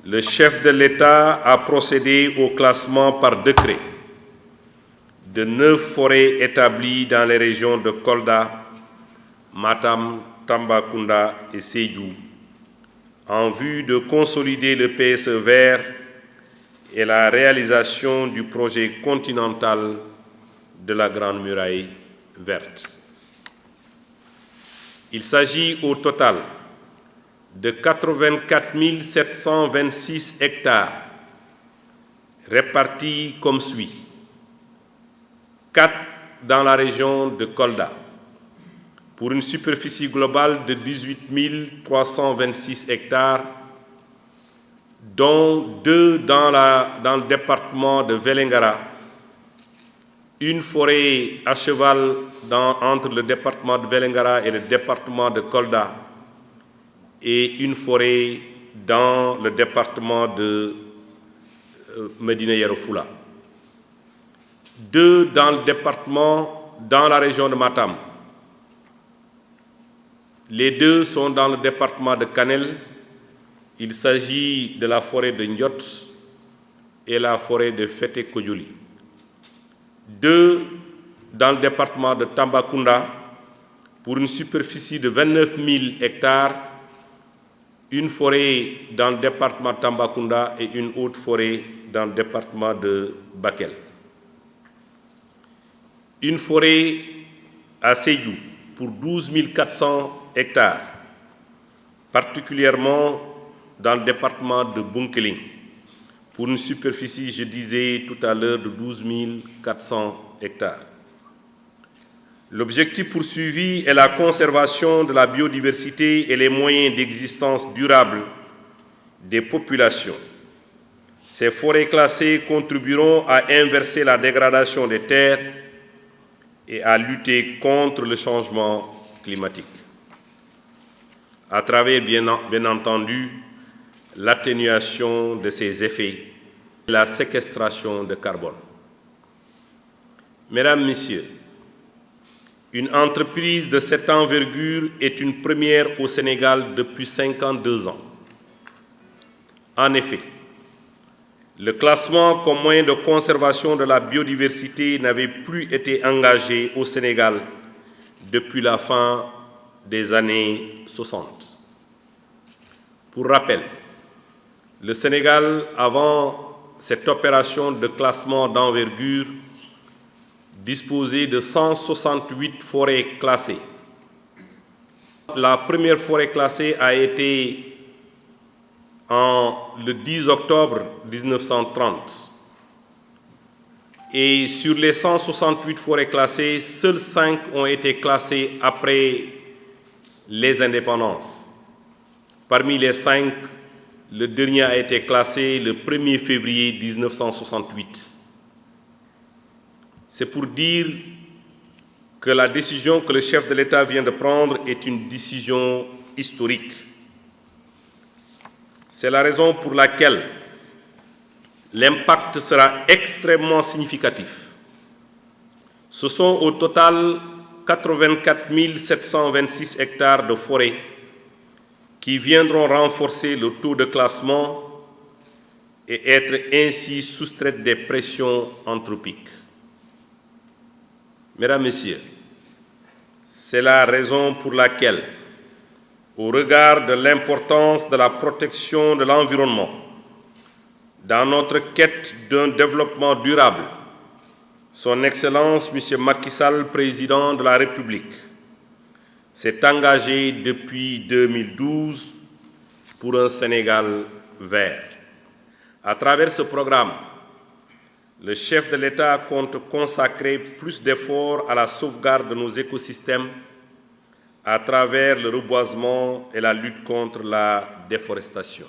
le chef de l'État a procédé au classement par décret de 9 forêts établies dans les régions de Kolda, Matam, Tambacounda et Sédhiou, en vue de consolider le PSE vert et la réalisation du projet continental de la Grande Muraille verte. Il s'agit au total de 84 726 hectares répartis comme suit. 4 dans la région de Kolda, pour une superficie globale de 18 326 hectares, dont 2 dans le département de Vélingara, une forêt à cheval entre le département de Vélingara et le département de Kolda, et une forêt dans le département de Médina Yoro Foulah. 2 dans le département, dans la région de Matam. Les 2 sont dans le département de Kanel. Il s'agit de la forêt de Ndiot et la forêt de Fete Kodjouli. 2 dans le département de Tambacounda, pour une superficie de 29 000 hectares, une forêt dans le département de Tambacounda et une autre forêt dans le département de Bakel. Une forêt à Sédhiou pour 12 400 hectares, particulièrement dans le département de Bunkiling, pour une superficie, je disais tout à l'heure, de 12 400 hectares. L'objectif poursuivi est la conservation de la biodiversité et les moyens d'existence durable des populations. Ces forêts classées contribueront à inverser la dégradation des terres et à lutter contre le changement climatique, à travers bien entendu l'atténuation de ses effets et la séquestration de carbone. Mesdames, Messieurs, une entreprise de cette envergure est une première au Sénégal depuis 52 ans. En effet, le classement comme moyen de conservation de la biodiversité n'avait plus été engagé au Sénégal depuis la fin des années 60. Pour rappel, le Sénégal, avant cette opération de classement d'envergure, disposait de 168 forêts classées. La première forêt classée a été le 10 octobre 1930. Et sur les 168 forêts classées, seules 5 ont été classées après les indépendances. Parmi les 5, le dernier a été classé le 1er février 1968. C'est pour dire que la décision que le chef de l'État vient de prendre est une décision historique. C'est la raison pour laquelle l'impact sera extrêmement significatif. Ce sont au total 84 726 hectares de forêt qui viendront renforcer le taux de classement et être ainsi soustraites des pressions anthropiques. Mesdames, Messieurs, c'est la raison pour laquelle, au regard de l'importance de la protection de l'environnement, dans notre quête d'un développement durable, Son Excellence M. Macky Sall, Président de la République, s'est engagé depuis 2012 pour un Sénégal vert. À travers ce programme, le chef de l'État compte consacrer plus d'efforts à la sauvegarde de nos écosystèmes à travers le reboisement et la lutte contre la déforestation.